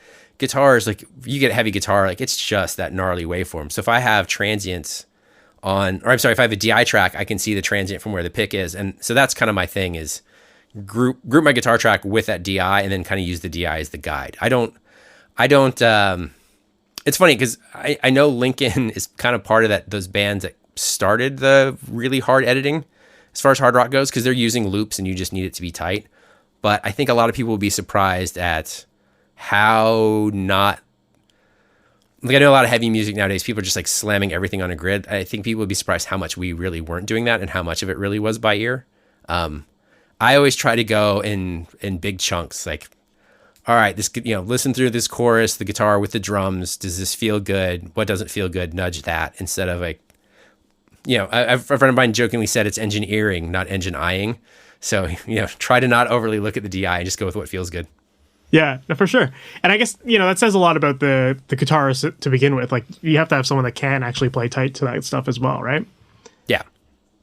guitars, like you get a heavy guitar, like it's just that gnarly waveform. So if I have transients if I have a DI track, I can see the transient from where the pick is. And so that's kind of my thing is group my guitar track with that DI and then kind of use the DI as the guide. I don't, it's funny because I know Linkin is kind of part of those bands that started the really hard editing as far as hard rock goes, because they're using loops and you just need it to be tight. But I think a lot of people will be surprised at how not, like I know a lot of heavy music nowadays, people are just like slamming everything on a grid. I think people would be surprised how much we really weren't doing that and how much of it really was by ear. I always try to go in big chunks, like, all right, this, listen through this chorus, the guitar with the drums. Does this feel good? What doesn't feel good? Nudge that, instead of like, a friend of mine jokingly said it's engineering, not engine eyeing. So, try to not overly look at the DI and just go with what feels good. Yeah, for sure. And I guess, that says a lot about the guitarist to begin with. Like, you have to have someone that can actually play tight to that stuff as well, right? Yeah.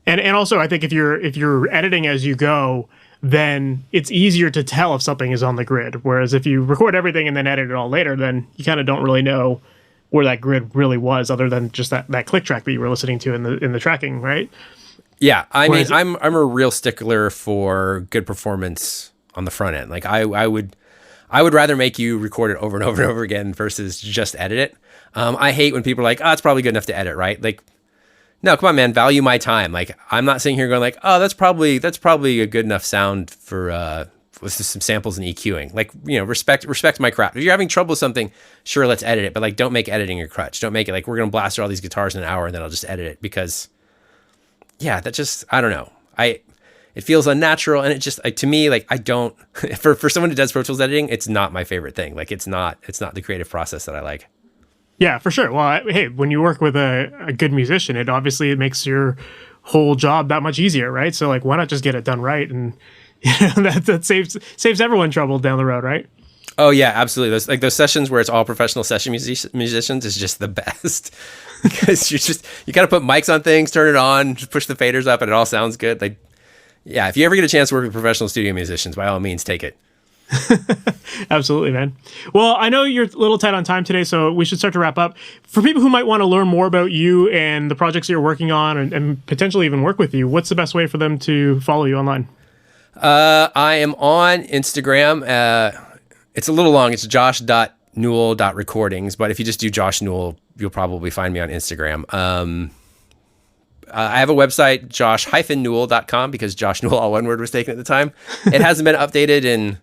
And also, I think if you're editing as you go, then it's easier to tell if something is on the grid. Whereas if you record everything and then edit it all later, then you kind of don't really know where that grid really was, other than just that click track that you were listening to in the tracking, right? Yeah, I'm a real stickler for good performance on the front end. Like I would rather make you record it over and over and over again versus just edit it. I hate when people are like, it's probably good enough to edit, right? Like, no, come on, man, value my time. Like, I'm not sitting here going like, that's probably a good enough sound for with some samples and EQing. Like, respect my craft. If you're having trouble with something, sure, let's edit it, but like, don't make editing your crutch. Don't make it like we're gonna blast through all these guitars in an hour and then I'll just edit it, because, yeah, that just, I don't know. It feels unnatural, and it just, to me, like, I don't, for someone who does Pro Tools editing, it's not my favorite thing. Like, it's not the creative process that I like. Yeah, for sure. Well, hey, when you work with a good musician, it makes your whole job that much easier, right? So, like, why not just get it done right? And that saves everyone trouble down the road, right? Oh yeah, absolutely. Those sessions where it's all professional session musicians is just the best, because you gotta put mics on things, turn it on, just push the faders up, and it all sounds good. Like, yeah, if you ever get a chance to work with professional studio musicians, by all means, take it. Absolutely, man. Well, I know you're a little tight on time today, so we should start to wrap up. For people who might want to learn more about you and the projects you're working on, and potentially even work with you, what's the best way for them to follow you online? I am on Instagram. It's a little long. It's josh.newell.recordings, but if you just do Josh Newell, you'll probably find me on Instagram. I have a website, josh-newell.com, because Josh Newell, all one word, was taken at the time. It hasn't been updated in,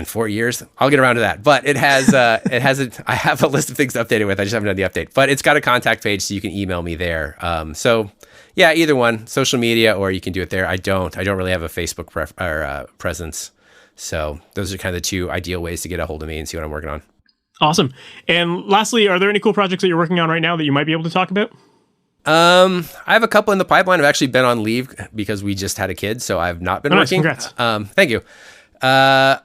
4 years. I'll get around to that. But I have a list of things to update it with. I just haven't done the update. But it's got a contact page, so you can email me there. So yeah, either one, social media, or you can do it there. I don't really have a Facebook presence. So those are kind of the two ideal ways to get a hold of me and see what I'm working on. Awesome. And lastly, are there any cool projects that you're working on right now that you might be able to talk about? I have a couple in the pipeline. I've actually been on leave because we just had a kid, so I've not been working. Congrats. Thank you. I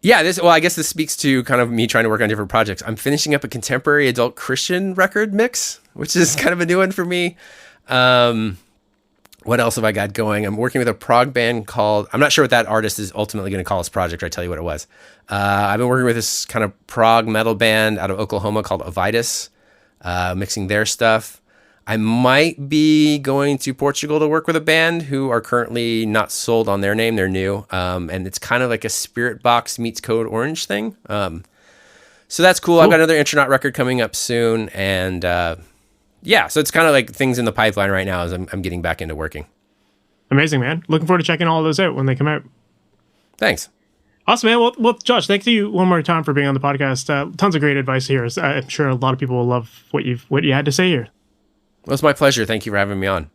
guess this speaks to kind of me trying to work on different projects. I'm finishing up a contemporary adult Christian record mix, which is kind of a new one for me. What else have I got going? I'm working with a prog band called, I'm not sure what that artist is ultimately going to call his project, or I tell you what it was. I've been working with this kind of prog metal band out of Oklahoma called Avitus, mixing their stuff. I might be going to Portugal to work with a band who are currently not sold on their name. They're new. And it's kind of like a Spirit Box meets Code Orange thing. So that's cool. I've got another Intronaut record coming up soon. And so it's kind of like things in the pipeline right now as I'm getting back into working. Amazing, man. Looking forward to checking all of those out when they come out. Thanks. Awesome, man. Well, Josh, thank you one more time for being on the podcast. Tons of great advice here. I'm sure a lot of people will love what you had to say here. Well, it's my pleasure. Thank you for having me on.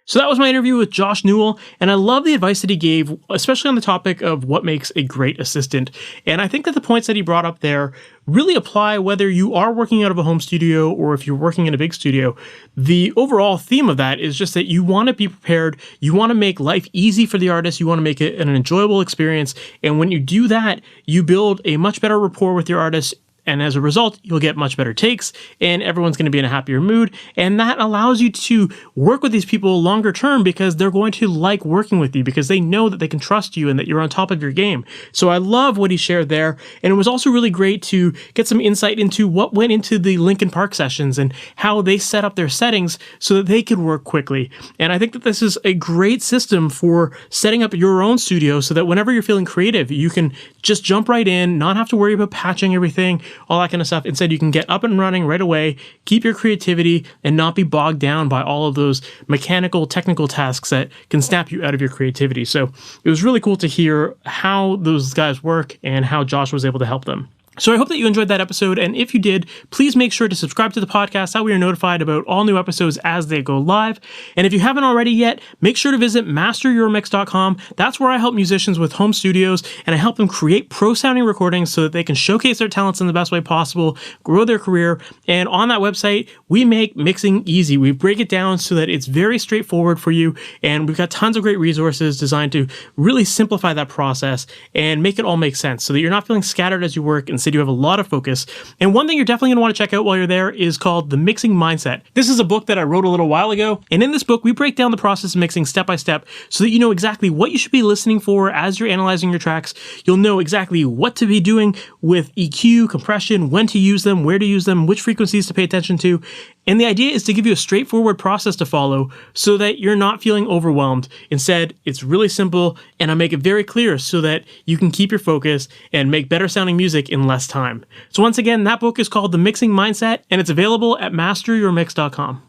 So that was my interview with Josh Newell, and I love the advice that he gave, especially on the topic of what makes a great assistant. And I think that the points that he brought up there really apply whether you are working out of a home studio or if you're working in a big studio. The overall theme of that is just that you want to be prepared, you want to make life easy for the artist, you want to make it an enjoyable experience, and when you do that, you build a much better rapport with your artist, And as a result, you'll get much better takes and everyone's going to be in a happier mood. And that allows you to work with these people longer term because they're going to like working with you because they know that they can trust you and that you're on top of your game. So I love what he shared there. And it was also really great to get some insight into what went into the Linkin Park sessions and how they set up their settings so that they could work quickly. And I think that this is a great system for setting up your own studio so that whenever you're feeling creative, you can just jump right in, not have to worry about patching everything, all that kind of stuff. Instead, you can get up and running right away, keep your creativity, and not be bogged down by all of those mechanical, technical tasks that can snap you out of your creativity. So it was really cool to hear how those guys work and how Josh was able to help them. So I hope that you enjoyed that episode, and if you did, please make sure to subscribe to the podcast. That way you're notified about all new episodes as they go live. And if you haven't already yet, make sure to visit MasterYourMix.com. That's where I help musicians with home studios, and I help them create pro-sounding recordings so that they can showcase their talents in the best way possible, grow their career. And on that website, we make mixing easy. We break it down so that it's very straightforward for you, and we've got tons of great resources designed to really simplify that process and make it all make sense so that you're not feeling scattered as you work. Instead, you have a lot of focus. And one thing you're definitely going to want to check out while you're there is called The Mixing Mindset. This is a book that I wrote a little while ago. And in this book, we break down the process of mixing step by step so that you know exactly what you should be listening for as you're analyzing your tracks. You'll know exactly what to be doing with EQ, compression, when to use them, where to use them, which frequencies to pay attention to. And the idea is to give you a straightforward process to follow so that you're not feeling overwhelmed. Instead, it's really simple, and I make it very clear so that you can keep your focus and make better sounding music in less time. So once again, that book is called The Mixing Mindset, and it's available at MasterYourMix.com.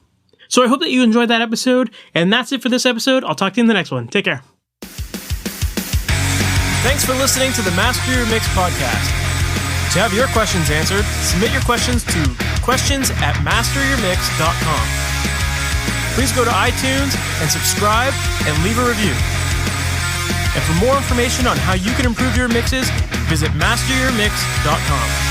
So I hope that you enjoyed that episode, and that's it for this episode. I'll talk to you in the next one. Take care. Thanks for listening to the Master Your Mix podcast. To have your questions answered, submit your questions to questions@MasterYourMix.com. Please go to iTunes and subscribe and leave a review. And for more information on how you can improve your mixes, visit MasterYourMix.com.